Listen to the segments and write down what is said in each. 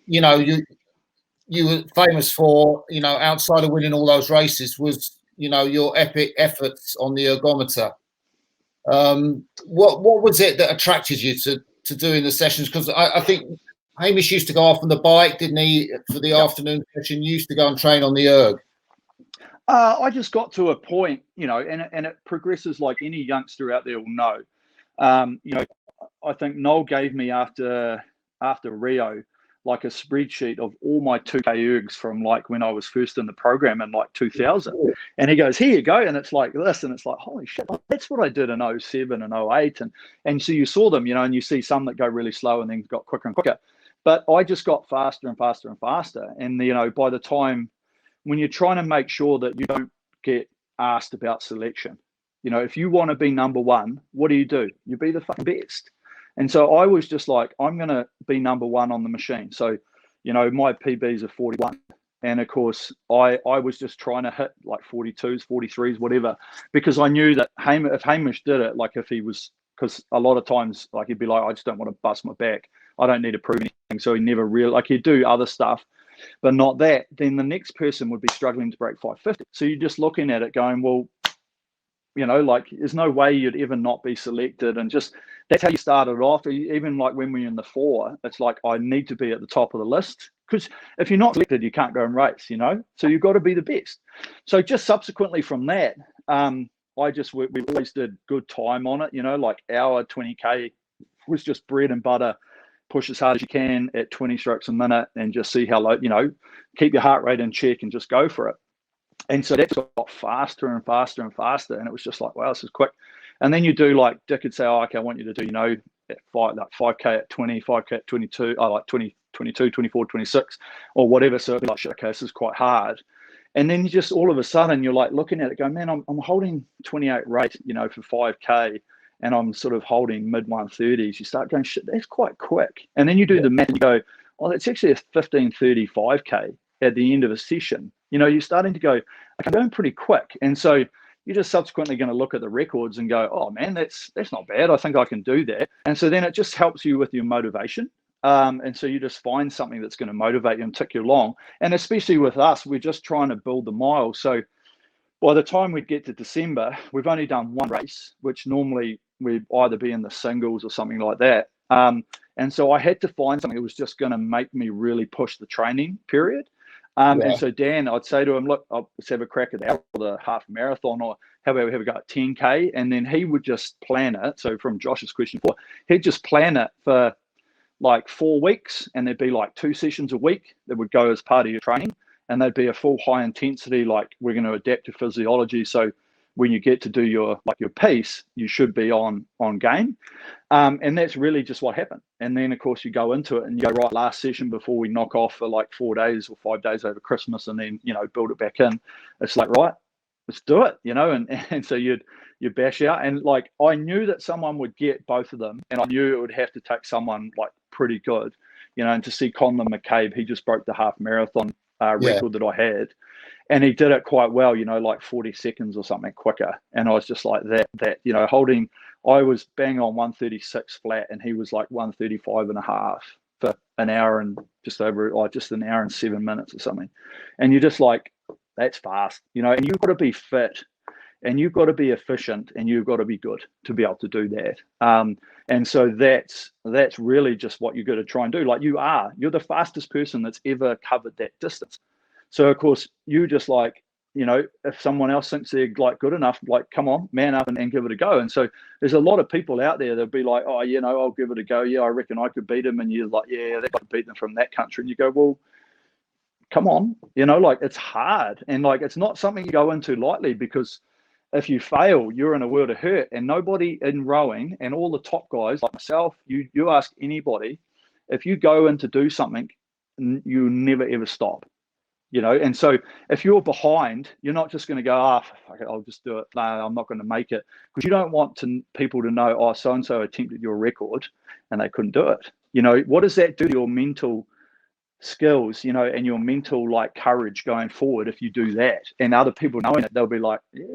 you know, you were famous for, you know, outside of winning all those races, was, you know, your epic efforts on the ergometer. What was it that attracted you to doing the sessions? Because I think Hamish used to go off on the bike, didn't he, for the afternoon session? You used to go and train on the erg. I just got to a point, you know, and it progresses like any youngster out there will know. You know, I think Noel gave me after Rio like a spreadsheet of all my 2K ergs from like when I was first in the program in like 2000. And he goes, here you go. And it's like this, and it's like, holy shit, that's what I did in 07 and 08. And so you saw them, you know, and you see some that go really slow and then got quicker and quicker. But I just got faster and faster and faster. And, you know, by the time, when you're trying to make sure that you don't get asked about selection, you know, if you want to be number one, what do? You be the fucking best. And so I was just like, I'm going to be number one on the machine. So, you know, my PBs are 41. And of course, I was just trying to hit like 42s, 43s, whatever, because I knew that if Hamish did it, like if he was, because a lot of times, like he'd be like, I just don't want to bust my back. I don't need to prove anything. So he never really, like he'd do other stuff, but not that. Then the next person would be struggling to break 550. So you're just looking at it going, well, you know, like there's no way you'd ever not be selected. And just that's how you started off. Even like when we're in the 4, it's like I need to be at the top of the list, because if you're not selected, you can't go and race, you know. So you've got to be the best. So just subsequently from that, we always did good time on it, you know, like our 20K was just bread and butter. Push as hard as you can at 20 strokes a minute and just see how low, you know, keep your heart rate in check and just go for it. And so that got faster and faster and faster. And it was just like, wow, this is quick. And then you do like, Dick would say, oh, okay, I want you to do, you know, at 5K at 20, 5K at 22, like 20, 22, 24, 26 or whatever. So it'd be like, shit, okay, this is quite hard. And then you just all of a sudden you're like looking at it going, man, I'm holding 28 rate, you know, for 5K. And I'm sort of holding mid 130s. You start going, shit, that's quite quick. And then you do the math and you go, oh, that's actually a 15:35K at the end of a session. You know, you're starting to go, okay, I'm going pretty quick. And so you're just subsequently going to look at the records and go, oh man, that's not bad. I think I can do that. And so then it just helps you with your motivation. And so you just find something that's going to motivate you and tick you along. And especially with us, we're just trying to build the mile. So by the time we get to December, we've only done one race, which normally we'd either be in the singles or something like that. And so I had to find something that was just going to make me really push the training period. And so Dan, I'd say to him, look, let's have a crack at the half marathon, or how about we have a go at 10K? And then he would just plan it. So from Josh's question before, he'd just plan it for like 4 weeks, and there'd be like 2 sessions a week that would go as part of your training. And they'd be a full high intensity, like we're going to adapt to physiology. So when you get to do your piece, you should be on game. And that's really just what happened. And then of course you go into it and you go, right, last session before we knock off for like 4 days or 5 days over Christmas, and then, you know, build it back in. It's like, right, let's do it, you know. And so you'd bash out. And like, I knew that someone would get both of them, and I knew it would have to take someone like pretty good, you know. And to see Conlon McCabe, he just broke the half marathon record that I had, and he did it quite well, you know, like 40 seconds or something quicker. And I was just like that, you know, I was bang on 136 flat, and he was like 135 and a half for an hour and just over, like just an hour and 7 minutes or something. And you're just like, that's fast, you know. And you've got to be fit, and you've got to be efficient, and you've got to be good to be able to do that. And so that's really just what you've got to try and do. Like you're the fastest person that's ever covered that distance. So of course you just like, you know, if someone else thinks they're like good enough, like come on, man up and give it a go. And so there's a lot of people out there that'll be like, oh, you know, I'll give it a go. Yeah, I reckon I could beat them. And you're like, yeah, they could beat them from that country. And you go, well, come on, you know, like it's hard. And like, it's not something you go into lightly, because if you fail, you're in a world of hurt. And nobody in rowing, and all the top guys like myself, you ask anybody, if you go in to do something, you never ever stop, you know. And so if you're behind, you're not just going to go, fuck it, I'll just do it. No, I'm not going to make it, because you don't want people to know, oh, so-and-so attempted your record and they couldn't do it. You know, what does that do to your mental skills, you know, and your mental like courage going forward if you do that? And other people knowing it, they'll be like, yeah,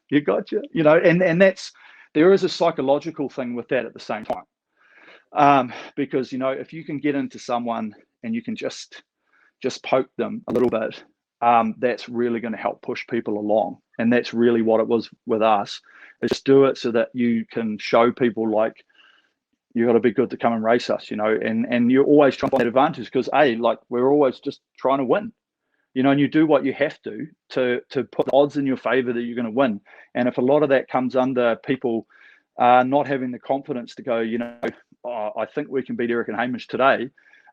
you gotcha, you know. And that's, there is a psychological thing with that at the same time, because, you know, if you can get into someone and you can just poke them a little bit, that's really going to help push people along. And that's really what it was with us, is just do it so that you can show people, like, you got to be good to come and race us, and you're always trying to find that advantage, because like, we're always just trying to win, and you do what you have to put the odds in your favor that you're going to win. And if a lot of that comes under people not having the confidence to go, I think we can beat Eric and Hamish today,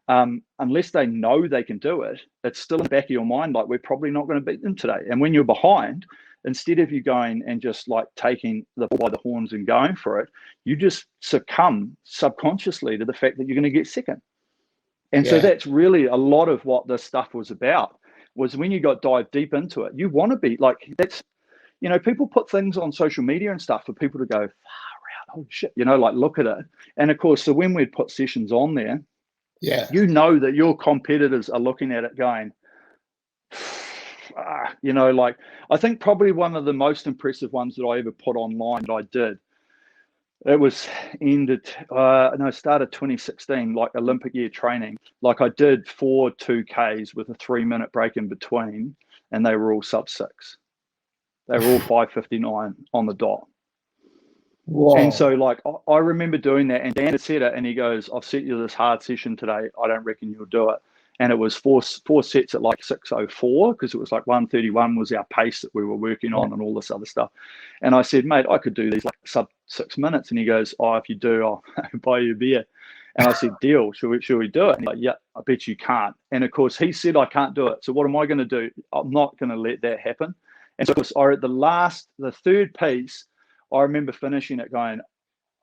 unless they know they can do it, it's still in the back of your mind, like, we're probably not going to beat them today. And when you're behind, instead of you going and just like taking the bull by the horns and going for it, you just succumb subconsciously to the fact that you're going to get second. And so that's really a lot of what this stuff was about, was when you got dive deep into it, you want to be like, that's, people put things on social media and stuff for people to go, far out, oh shit, like, look at it. And of course, so when we'd put sessions on there, that your competitors are looking at it going, like, I think probably one of the most impressive ones that I ever put online that I did, it was started 2016, like Olympic year training. Like, I did 4 2Ks with a 3-minute break in between, and they were all sub 6. They were all 5:59 on the dot. Whoa. And so, like, I remember doing that, and Dan had said it, and he goes, I've set you this hard session today, I don't reckon you'll do it. And it was four sets at like 6:04, because it was like 1:31 was our pace that we were working on, and all this other stuff. And I said, mate, I could do these like sub 6 minutes. And he goes, oh, if you do, I'll buy you a beer. And I said, deal, should we do it? And he's like, yeah, I bet you can't. And of course, he said, I can't do it. So what am I going to do? I'm not going to let that happen. And so of course, at the third piece, I remember finishing it going,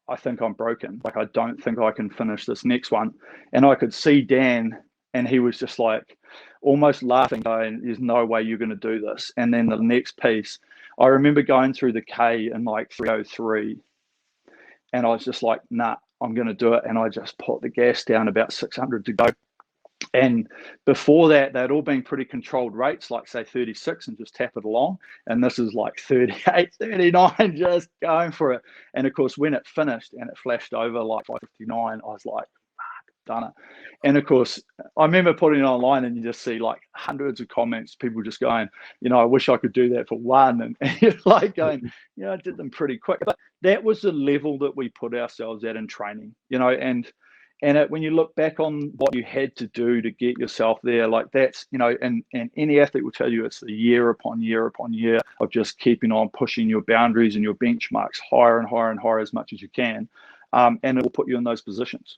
I think I'm broken. Like, I don't think I can finish this next one. And I could see Dan, and he was just like almost laughing, going, there's no way you're going to do this. And then the next piece, I remember going through the K in like 3:03, and I was just like, nah, I'm going to do it. And I just put the gas down, about 600 to go. And before that, they'd all been pretty controlled rates, like say 36, and just tap it along. And this is like 38, 39, just going for it. And of course, when it finished and it flashed over like 5:59, I was like, done it. And of course, I remember putting it online, and you just see like hundreds of comments, people just going, I wish I could do that for one. And you're like going, I did them pretty quick. But that was the level that we put ourselves at in training, and when you look back on what you had to do to get yourself there, like that's, and any athlete will tell you it's a year upon year upon year of just keeping on pushing your boundaries and your benchmarks higher and higher and higher as much as you can. And it will put you in those positions.